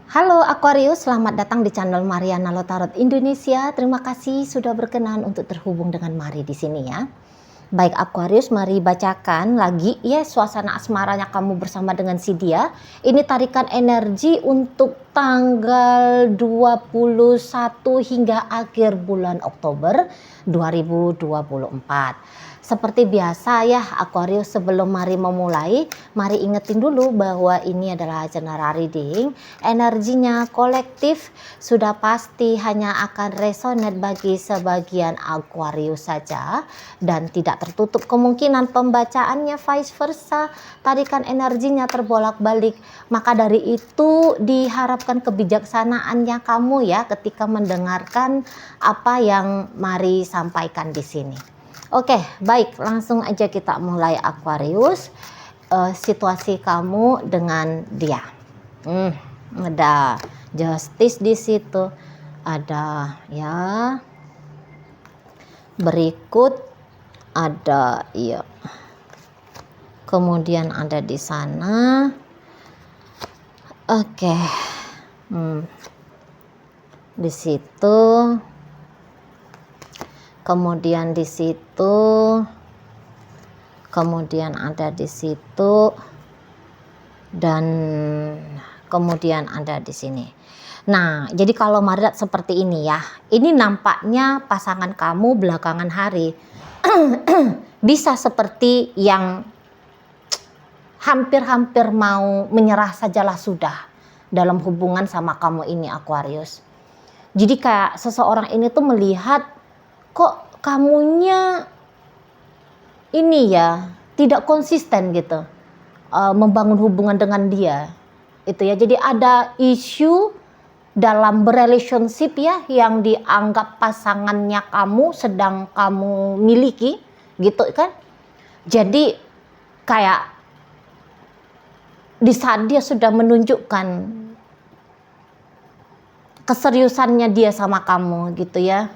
Halo Aquarius, selamat datang di channel Mariana Lotarot Indonesia. Terima kasih sudah berkenan untuk terhubung dengan Mari di sini ya. Baik Aquarius, mari bacakan lagi ya suasana asmaranya kamu bersama dengan si dia. Ini tarikan energi untuk tanggal 21 hingga akhir bulan Oktober 2024. Seperti biasa ya Aquarius, sebelum Mari memulai, Mari ingetin dulu bahwa ini adalah general reading. Energinya kolektif, sudah pasti hanya akan resonate bagi sebagian Aquarius saja dan tidak tertutup kemungkinan pembacaannya vice versa. Tarikan energinya terbolak-balik. Maka dari itu diharapkan kebijaksanaannya kamu ya ketika mendengarkan apa yang Mari sampaikan di sini. Oke, baik, langsung aja kita mulai Aquarius. Situasi kamu dengan dia. Ada justice di situ. Ada ya. Berikut ada ya. Kemudian ada di sana. Oke. Di situ. Kemudian di situ, kemudian ada di situ, dan kemudian ada di sini. Nah, jadi kalau Mari lihat seperti ini ya, ini nampaknya pasangan kamu belakangan hari bisa seperti yang hampir-hampir mau menyerah sajalah sudah dalam hubungan sama kamu ini Aquarius. Jadi kayak seseorang ini tuh melihat kok kamunya ini ya tidak konsisten gitu membangun hubungan dengan dia itu ya. Jadi ada isu dalam relationship ya yang dianggap pasangannya kamu sedang kamu miliki gitu kan. Jadi kayak di saat dia sudah menunjukkan keseriusannya dia sama kamu gitu ya,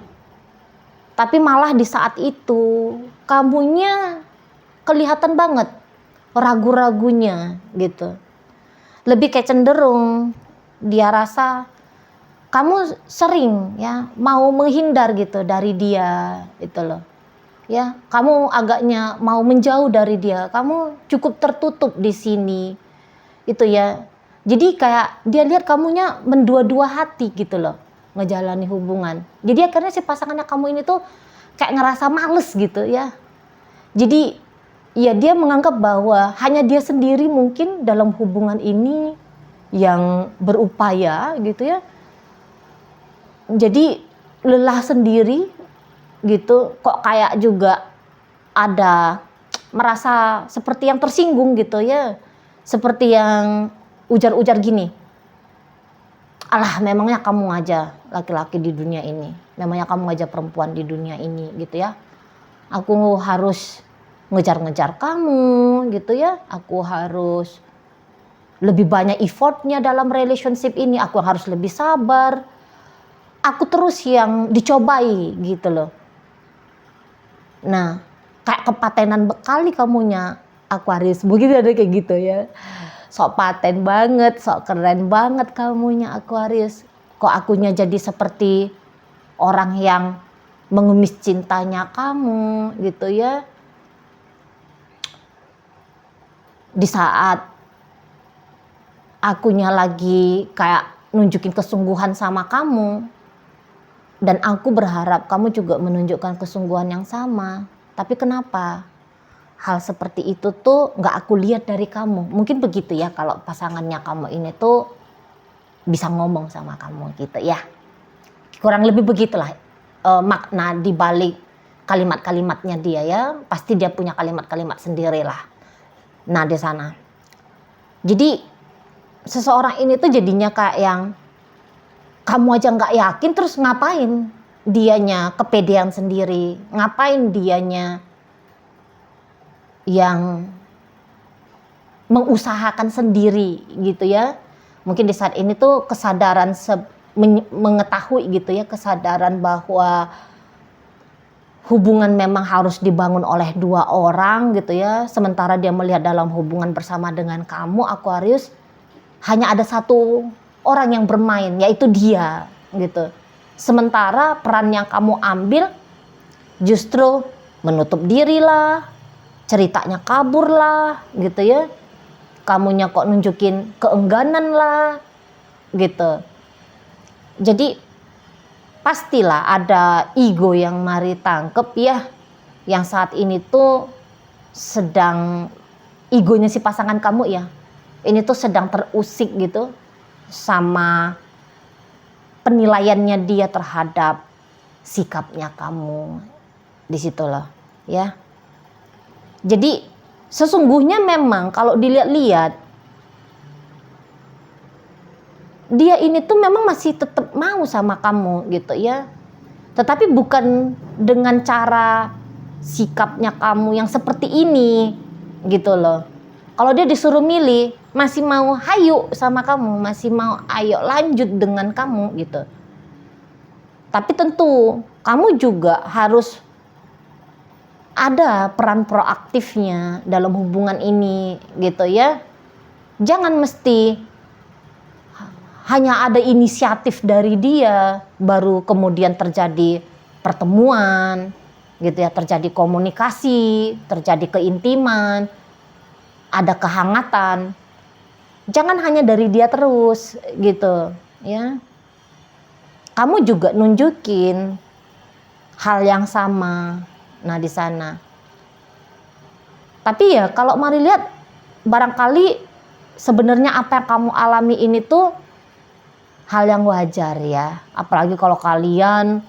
tapi malah di saat itu kamunya kelihatan banget ragu-ragunya gitu. Lebih kayak cenderung dia rasa kamu sering ya mau menghindar gitu dari dia itu loh. Ya, kamu agaknya mau menjauh dari dia. Kamu cukup tertutup di sini. Itu ya. Jadi kayak dia lihat kamunya mendua-dua hati gitu loh ngejalani hubungan. Jadi akhirnya si pasangannya kamu ini tuh kayak ngerasa males gitu ya. Jadi ya dia menganggap bahwa hanya dia sendiri mungkin dalam hubungan ini yang berupaya gitu ya. Jadi lelah sendiri gitu, kok kayak juga ada merasa seperti yang tersinggung gitu ya. Seperti yang ujar-ujar gini, alah memangnya kamu aja laki-laki di dunia ini, memangnya kamu aja perempuan di dunia ini gitu ya, aku harus ngejar-ngejar kamu gitu ya, aku harus lebih banyak effortnya dalam relationship ini, aku harus lebih sabar, aku terus yang dicobai gitu loh. Nah kayak kepatenan bekali kamunya Aquarius, begitu ada kayak gitu ya. Sok paten banget, sok keren banget kamunya Aquarius. Kok akunya jadi seperti orang yang mengemis cintanya kamu gitu ya. Di saat akunya lagi kayak nunjukin kesungguhan sama kamu. Dan aku berharap kamu juga menunjukkan kesungguhan yang sama. Tapi kenapa? Hal seperti itu tuh nggak aku lihat dari kamu. Mungkin begitu ya kalau pasangannya kamu ini tuh bisa ngomong sama kamu gitu ya. Kurang lebih begitulah makna di balik kalimat-kalimatnya dia ya. Pasti dia punya kalimat-kalimat sendiri lah. Nah di sana. Jadi seseorang ini tuh jadinya kayak yang kamu aja nggak yakin, terus ngapain dianya kepedean sendiri, ngapain dianya yang mengusahakan sendiri gitu ya. Mungkin di saat ini tuh kesadaran mengetahui gitu ya, kesadaran bahwa hubungan memang harus dibangun oleh dua orang gitu ya. Sementara dia melihat dalam hubungan bersama dengan kamu Aquarius hanya ada satu orang yang bermain, yaitu dia gitu. Sementara peran yang kamu ambil justru menutup diri lah, ceritanya kabur lah gitu ya. Kamunya kok nunjukin keengganan lah gitu. Jadi pastilah ada ego yang mari tangkep ya, yang saat ini tuh sedang egonya si pasangan kamu ya, ini tuh sedang terusik gitu sama penilaiannya dia terhadap sikapnya kamu di situ loh ya. Jadi sesungguhnya memang kalau dilihat-lihat dia ini tuh memang masih tetap mau sama kamu gitu ya. Tetapi bukan dengan cara sikapnya kamu yang seperti ini gitu loh. Kalau dia disuruh milih, masih mau hayu sama kamu, masih mau ayo lanjut dengan kamu gitu. Tapi tentu kamu juga harus ada peran proaktifnya dalam hubungan ini gitu ya. Jangan mesti hanya ada inisiatif dari dia baru kemudian terjadi pertemuan gitu ya, terjadi komunikasi, terjadi keintiman, ada kehangatan. Jangan hanya dari dia terus gitu ya. Kamu juga nunjukin hal yang sama nah di sana. Tapi ya kalau mari lihat, barangkali sebenarnya apa yang kamu alami ini tuh hal yang wajar ya. Apalagi kalau kalian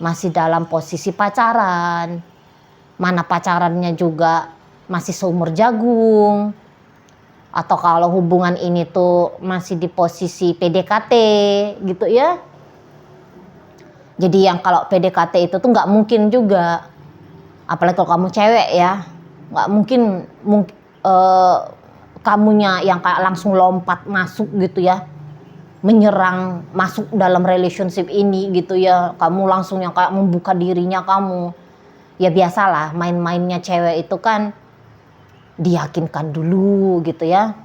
masih dalam posisi pacaran, mana pacarannya juga masih seumur jagung, atau kalau hubungan ini tuh masih di posisi PDKT gitu ya. Jadi yang kalau PDKT itu tuh nggak mungkin juga, apalagi kalau kamu cewek ya, nggak mungkin kamunya yang kayak langsung lompat masuk gitu ya, menyerang masuk dalam relationship ini gitu ya. Kamu langsung yang kayak membuka dirinya kamu. Ya biasalah main-mainnya cewek itu kan diyakinkan dulu gitu ya.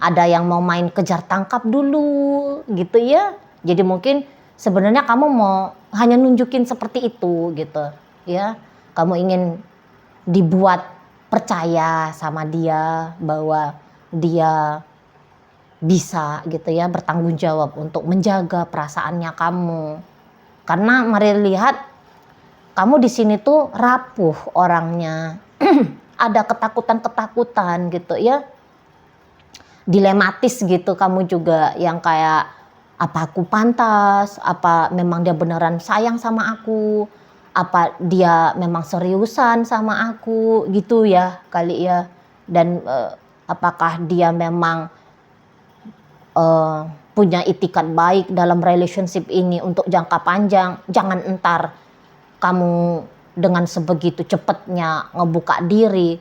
Ada yang mau main kejar tangkap dulu gitu ya. Jadi mungkin sebenarnya kamu mau hanya nunjukin seperti itu gitu ya. Kamu ingin dibuat percaya sama dia bahwa dia bisa gitu ya bertanggung jawab untuk menjaga perasaannya kamu. Karena mari lihat, kamu di sini tuh rapuh orangnya. Ada ketakutan-ketakutan gitu ya. Dilematis gitu kamu juga, yang kayak apa aku pantas, apa memang dia beneran sayang sama aku, apa dia memang seriusan sama aku gitu ya kali ya. Dan apakah dia memang punya itikat baik dalam relationship ini untuk jangka panjang. Jangan entar kamu dengan sebegitu cepatnya ngebuka diri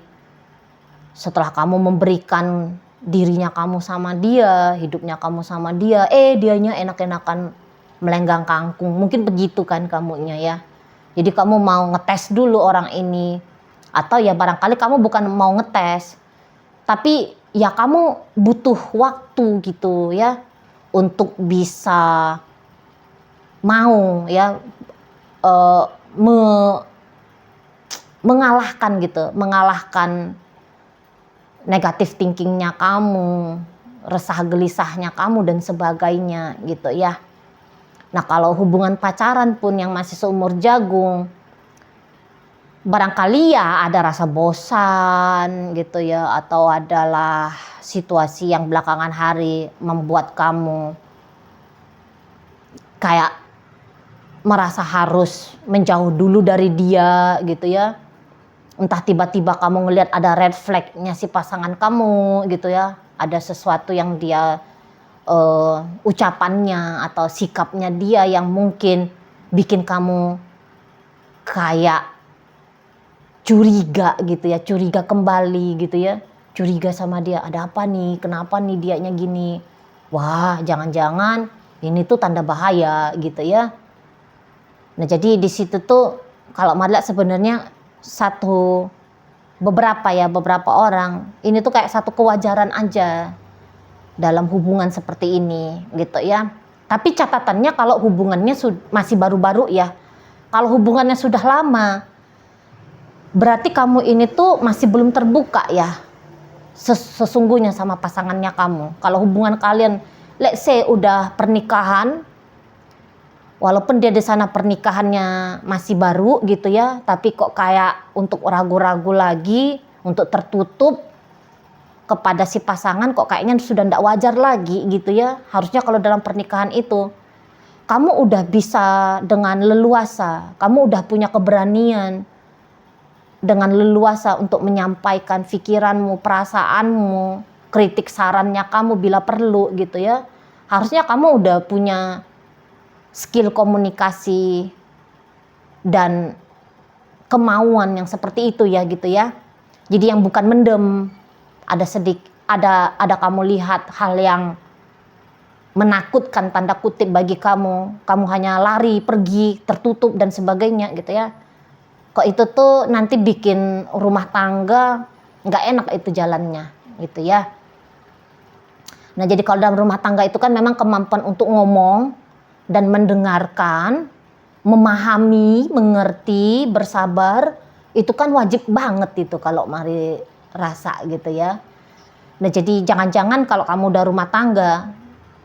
setelah kamu memberikan dirinya kamu sama dia, hidupnya kamu sama dia, dianya enak-enakan melenggang kangkung. Mungkin begitu kan kamunya ya. Jadi kamu mau ngetes dulu orang ini, atau ya barangkali kamu bukan mau ngetes, tapi ya kamu butuh waktu gitu ya untuk bisa mau ya mengalahkan gitu, mengalahkan negatif thinkingnya kamu, resah gelisahnya kamu dan sebagainya gitu ya. Nah kalau hubungan pacaran pun yang masih seumur jagung, barangkali ya ada rasa bosan gitu ya, atau adalah situasi yang belakangan hari membuat kamu kayak merasa harus menjauh dulu dari dia gitu ya. Entah tiba-tiba kamu ngelihat ada red flag-nya si pasangan kamu gitu ya, ada sesuatu yang dia ucapannya atau sikapnya dia yang mungkin bikin kamu kayak curiga gitu ya, curiga kembali gitu ya, curiga sama dia, ada apa nih, kenapa nih dianya gini, wah jangan-jangan ini tuh tanda bahaya gitu ya. Nah jadi di situ tuh kalau Marla sebenarnya beberapa orang ini tuh kayak satu kewajaran aja dalam hubungan seperti ini gitu ya. Tapi catatannya kalau hubungannya masih baru-baru ya. Kalau hubungannya sudah lama, berarti kamu ini tuh masih belum terbuka ya sesungguhnya sama pasangannya kamu. Kalau hubungan kalian let's say udah pernikahan, walaupun dia di sana pernikahannya masih baru gitu ya, tapi kok kayak untuk ragu-ragu lagi, untuk tertutup kepada si pasangan, kok kayaknya sudah tidak wajar lagi gitu ya. Harusnya kalau dalam pernikahan itu kamu udah bisa dengan leluasa, kamu udah punya keberanian dengan leluasa untuk menyampaikan pikiranmu, perasaanmu, kritik sarannya kamu bila perlu gitu ya. Harusnya kamu udah punya skill komunikasi dan kemauan yang seperti itu ya gitu ya. Jadi yang bukan mendem, ada kamu lihat hal yang menakutkan tanda kutip bagi kamu hanya lari, pergi, tertutup dan sebagainya gitu ya. Kok itu tuh nanti bikin rumah tangga nggak enak itu jalannya gitu ya. Nah jadi kalau dalam rumah tangga itu kan memang kemampuan untuk ngomong dan mendengarkan, memahami, mengerti, bersabar, itu kan wajib banget itu kalau mari rasa gitu ya. Nah jadi jangan-jangan kalau kamu udah rumah tangga,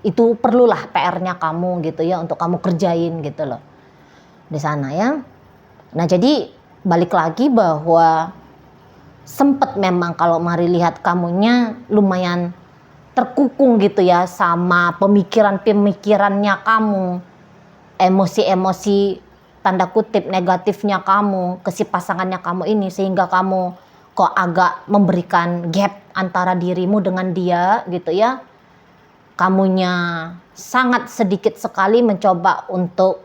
itu perlulah PR-nya kamu gitu ya untuk kamu kerjain gitu loh di sana ya. Nah jadi balik lagi bahwa sempet memang kalau mari lihat kamunya lumayan terkukung gitu ya sama pemikiran-pemikirannya kamu, emosi-emosi tanda kutip negatifnya kamu ke si pasangannya kamu ini, sehingga kamu kok agak memberikan gap antara dirimu dengan dia gitu ya. Kamunya sangat sedikit sekali mencoba untuk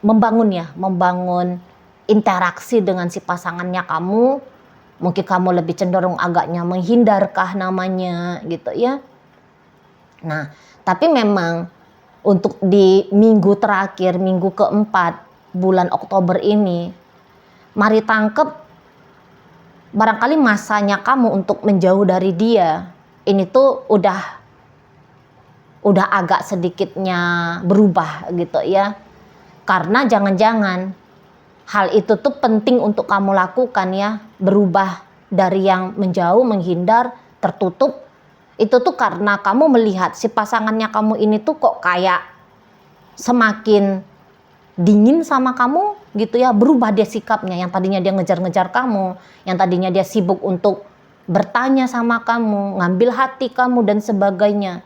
membangun interaksi dengan si pasangannya kamu. Mungkin kamu lebih cenderung agaknya menghindarkah namanya gitu ya. Nah, tapi memang untuk di minggu terakhir, minggu keempat bulan Oktober ini, mari tangkep barangkali masanya kamu untuk menjauh dari dia ini tuh udah agak sedikitnya berubah gitu ya. Karena jangan-jangan hal itu tuh penting untuk kamu lakukan ya, berubah dari yang menjauh, menghindar, tertutup. Itu tuh karena kamu melihat si pasangannya kamu ini tuh kok kayak semakin dingin sama kamu gitu ya, berubah dia sikapnya. Yang tadinya dia ngejar-ngejar kamu, yang tadinya dia sibuk untuk bertanya sama kamu, ngambil hati kamu dan sebagainya.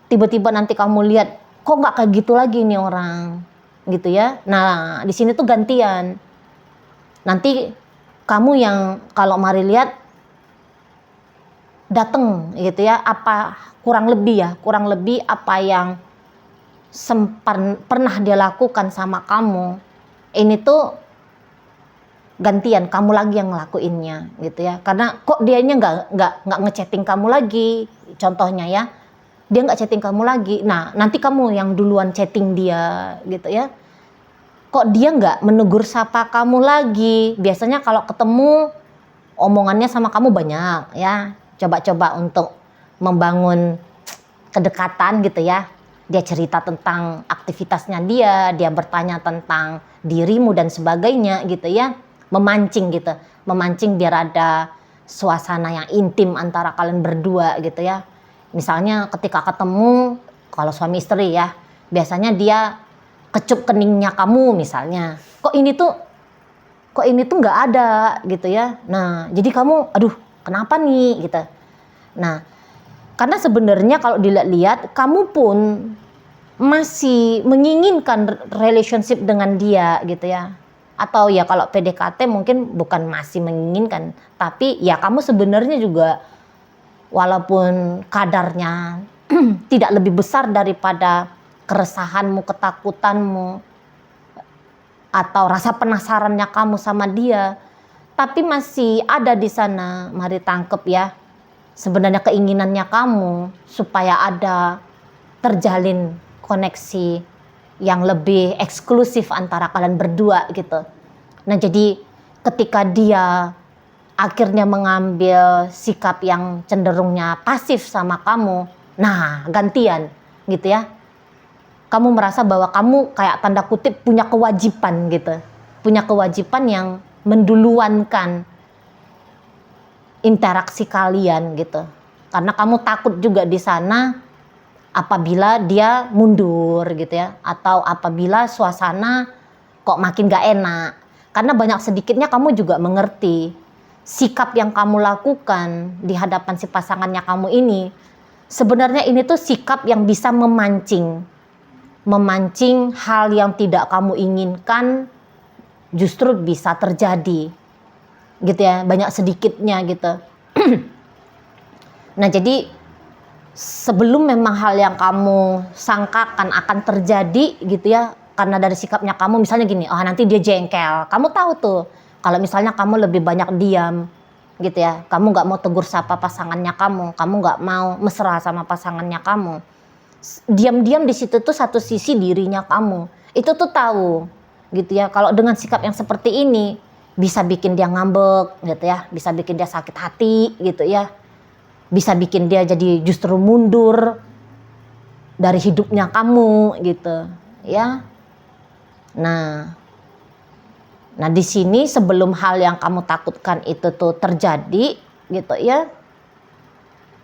Tiba-tiba nanti kamu lihat kok nggak kayak gitu lagi nih orang gitu ya. Nah di sini tuh gantian. Nanti kamu yang kalau mari lihat dateng gitu ya, apa kurang lebih apa yang pernah dia lakukan sama kamu ini tuh gantian kamu lagi yang ngelakuinnya gitu ya. Karena kok dianya nggak ngechatting kamu lagi, contohnya ya, dia nggak chatting kamu lagi. Nah nanti kamu yang duluan chatting dia gitu ya. Kok dia nggak menegur sapa kamu lagi? Biasanya kalau ketemu omongannya sama kamu banyak ya. Coba-coba untuk membangun kedekatan gitu ya. Dia cerita tentang aktivitasnya dia bertanya tentang dirimu dan sebagainya gitu ya. Memancing gitu, memancing biar ada suasana yang intim antara kalian berdua gitu ya. Misalnya ketika ketemu, kalau suami istri ya, biasanya dia kecup keningnya kamu misalnya. Kok ini tuh nggak ada gitu ya. Nah jadi kamu, aduh kenapa nih gitu. Nah karena sebenarnya kalau dilihat kamu pun masih menginginkan relationship dengan dia gitu ya. Atau ya kalau PDKT mungkin bukan masih menginginkan, tapi ya kamu sebenarnya juga walaupun kadarnya tidak lebih besar daripada keresahanmu, ketakutanmu, atau rasa penasarannya kamu sama dia, tapi masih ada di sana. Mari tangkep ya, sebenarnya keinginannya kamu supaya ada terjalin koneksi yang lebih eksklusif antara kalian berdua gitu. Nah jadi ketika dia akhirnya mengambil sikap yang cenderungnya pasif sama kamu, nah gantian gitu ya. Kamu merasa bahwa kamu kayak tanda kutip punya kewajiban gitu. Punya kewajiban yang menduluankan interaksi kalian gitu. Karena kamu takut juga di sana apabila dia mundur gitu ya. Atau apabila suasana kok makin gak enak. Karena banyak sedikitnya kamu juga mengerti sikap yang kamu lakukan di hadapan si pasangannya kamu ini. Sebenarnya ini tuh sikap yang bisa memancing hal yang tidak kamu inginkan justru bisa terjadi gitu ya, banyak sedikitnya gitu. Nah jadi sebelum memang hal yang kamu sangkakan akan terjadi gitu ya, karena dari sikapnya kamu misalnya gini, oh nanti dia jengkel, kamu tahu tuh kalau misalnya kamu lebih banyak diam gitu ya, kamu nggak mau tegur sapa pasangannya kamu nggak mau mesra sama pasangannya kamu, diam-diam di situ tuh satu sisi dirinya kamu itu tuh tahu gitu ya, kalau dengan sikap yang seperti ini bisa bikin dia ngambek gitu ya, bisa bikin dia sakit hati gitu ya, bisa bikin dia jadi justru mundur dari hidupnya kamu gitu ya. Nah di sini sebelum hal yang kamu takutkan itu tuh terjadi gitu ya.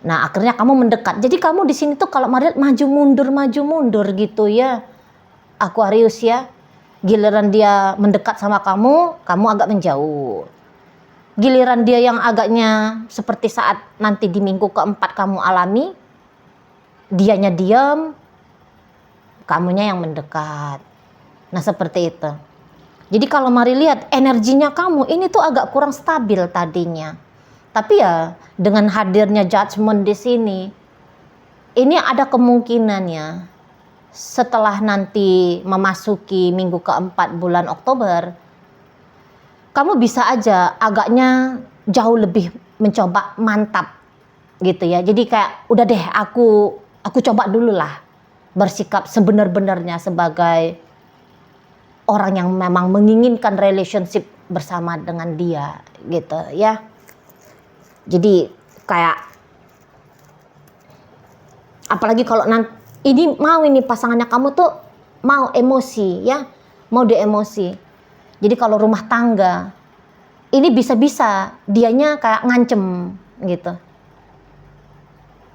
Nah akhirnya kamu mendekat. Jadi kamu di sini tuh kalau maju mundur gitu ya, Aquarius ya. Giliran dia mendekat sama kamu agak menjauh. Giliran dia yang agaknya seperti saat nanti di minggu keempat kamu alami, dianya diam, kamunya yang mendekat. Nah seperti itu. Jadi kalau mari lihat energinya kamu ini tuh agak kurang stabil tadinya. Tapi ya dengan hadirnya judgment di sini, ini ada kemungkinannya setelah nanti memasuki minggu keempat bulan Oktober, kamu bisa aja agaknya jauh lebih mencoba mantap gitu ya. Jadi kayak udah deh aku coba dulu lah bersikap sebenar-benarnya sebagai orang yang memang menginginkan relationship bersama dengan dia gitu ya. Jadi kayak apalagi kalau nanti ini pasangannya kamu tuh mau emosi ya, mau emosi. Jadi kalau rumah tangga ini bisa-bisa dianya kayak ngancem gitu.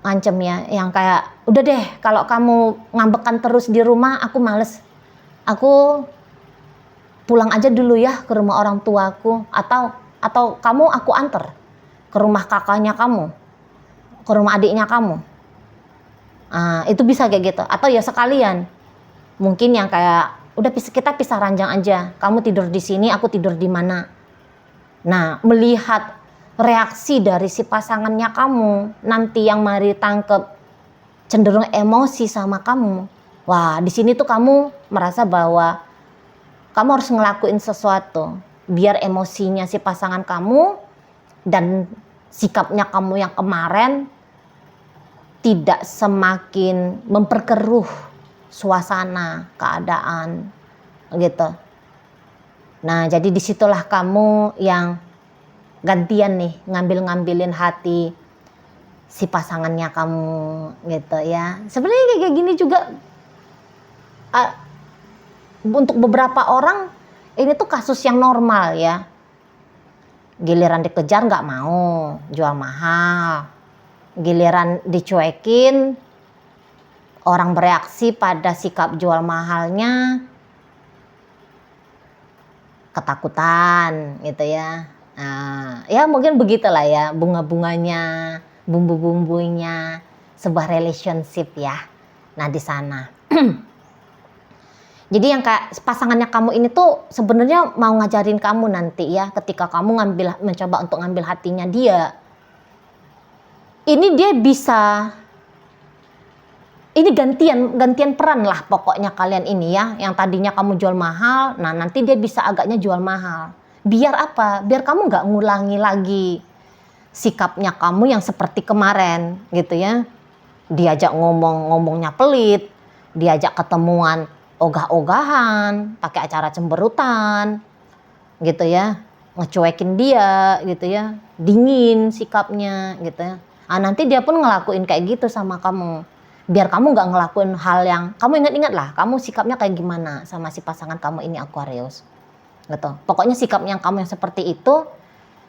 Ngancem ya, yang kayak udah deh kalau kamu ngambekan terus di rumah aku males. Aku pulang aja dulu ya ke rumah orang tuaku, atau kamu aku anter ke rumah kakaknya kamu, ke rumah adiknya kamu. Itu bisa kayak gitu. Atau ya sekalian, mungkin yang kayak udah kita pisah ranjang aja. Kamu tidur di sini, aku tidur di mana. Nah, melihat reaksi dari si pasangannya kamu nanti yang mari tangkep cenderung emosi sama kamu. Wah, di sini tuh kamu merasa bahwa kamu harus ngelakuin sesuatu biar emosinya si pasangan kamu dan sikapnya kamu yang kemarin tidak semakin memperkeruh suasana keadaan gitu. Nah jadi disitulah kamu yang gantian nih ngambilin hati si pasangannya kamu gitu ya. Sebenarnya kayak gini juga untuk beberapa orang ini tuh kasus yang normal ya. Giliran dikejar nggak mau, jual mahal. Giliran dicuekin, orang bereaksi pada sikap jual mahalnya, ketakutan gitu ya. Nah, ya mungkin begitulah ya bunga-bunganya, bumbu-bumbunya sebuah relationship ya. Nah di sana. Jadi yang kayak pasangannya kamu ini tuh sebenarnya mau ngajarin kamu nanti ya, ketika kamu mencoba untuk ngambil hatinya dia. Ini dia bisa, ini gantian peran lah pokoknya kalian ini ya, yang tadinya kamu jual mahal, nah nanti dia bisa agaknya jual mahal. Biar apa? Biar kamu nggak ngulangi lagi sikapnya kamu yang seperti kemarin gitu ya. Diajak ngomongnya pelit, diajak ketemuan ogah-ogahan, pakai acara cemberutan gitu ya, ngecuekin dia gitu ya. dingin sikapnya gitu ya. Nanti dia pun ngelakuin kayak gitu sama kamu. Biar kamu nggak ngelakuin hal yang kamu ingat-ingat lah, kamu sikapnya kayak gimana sama si pasangan kamu ini Aquarius. Gitu. Pokoknya sikap yang kamu yang seperti itu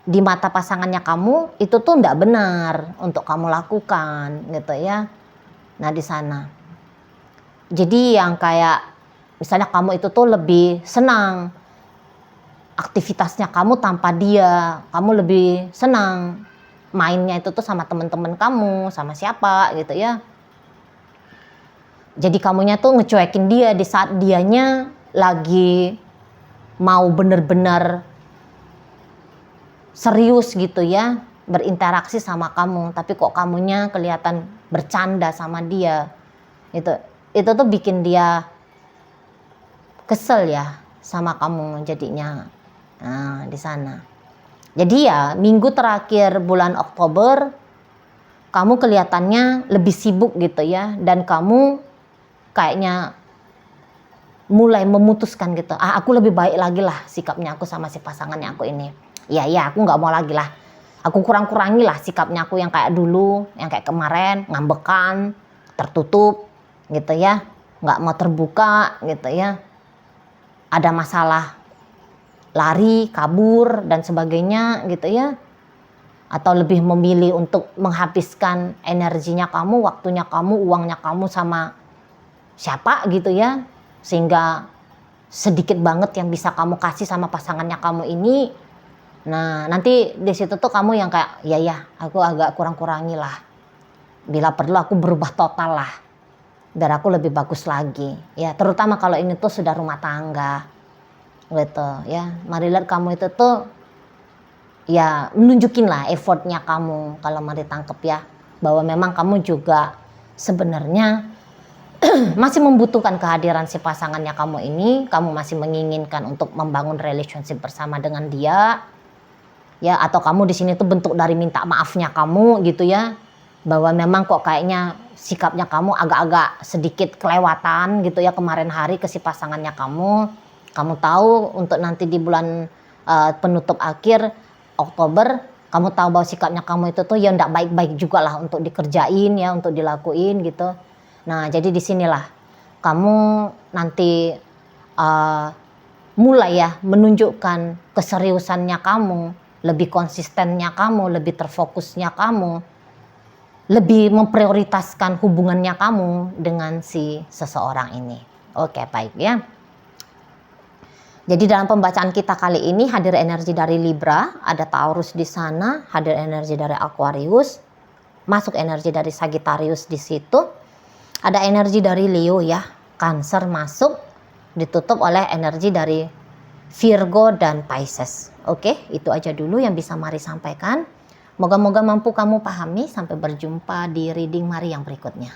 di mata pasangannya kamu itu tuh nggak benar untuk kamu lakukan gitu ya. Nah di sana. Jadi yang kayak misalnya kamu itu tuh lebih senang aktivitasnya kamu tanpa dia, kamu lebih senang mainnya itu tuh sama teman-teman kamu, sama siapa gitu ya. Jadi kamunya tuh ngecuekin dia di saat dianya lagi mau bener-bener serius gitu ya, berinteraksi sama kamu, tapi kok kamunya kelihatan bercanda sama dia. Itu tuh bikin dia kesel ya sama kamu jadinya. Nah, di sana. Jadi ya, minggu terakhir bulan Oktober kamu kelihatannya lebih sibuk gitu ya, dan kamu kayaknya mulai memutuskan gitu, aku lebih baik lagi lah sikapnya aku sama si pasangannya aku ini. Ya aku nggak mau lagi lah, aku kurang-kurangi lah sikapnya aku yang kayak dulu, yang kayak kemarin, ngambekan, tertutup gitu ya, nggak mau terbuka gitu ya, ada masalah lari, kabur dan sebagainya gitu ya, atau lebih memilih untuk menghabiskan energinya kamu, waktunya kamu, uangnya kamu sama siapa gitu ya, sehingga sedikit banget yang bisa kamu kasih sama pasangannya kamu ini. Nah nanti di situ tuh kamu yang kayak ya aku agak kurang-kurangi lah, bila perlu aku berubah total lah biar aku lebih bagus lagi ya, terutama kalau ini tuh sudah rumah tangga gitu ya. Mari lihat kamu itu tuh ya menunjukin lah effortnya kamu kalau mari tangkep ya, bahwa memang kamu juga sebenarnya masih membutuhkan kehadiran si pasangannya kamu ini, kamu masih menginginkan untuk membangun relationship bersama dengan dia, ya, atau kamu di sini tuh bentuk dari minta maafnya kamu gitu ya, bahwa memang kok kayaknya sikapnya kamu agak-agak sedikit kelewatan gitu ya kemarin hari ke si pasangannya kamu. Kamu tahu untuk nanti di bulan penutup akhir Oktober, kamu tahu bahwa sikapnya kamu itu tuh ya ndak baik-baik juga lah untuk dikerjain ya, untuk dilakuin gitu. Nah, jadi disinilah kamu nanti mulai ya menunjukkan keseriusannya kamu, lebih konsistennya kamu, lebih terfokusnya kamu, lebih memprioritaskan hubungannya kamu dengan si seseorang ini. Oke, baik ya. Jadi dalam pembacaan kita kali ini hadir energi dari Libra, ada Taurus di sana, hadir energi dari Aquarius, masuk energi dari Sagittarius di situ. Ada energi dari Leo ya, Cancer masuk, ditutup oleh energi dari Virgo dan Pisces. Oke, itu aja dulu yang bisa Mari sampaikan. Moga-moga mampu kamu pahami. Sampai berjumpa di reading Mari yang berikutnya.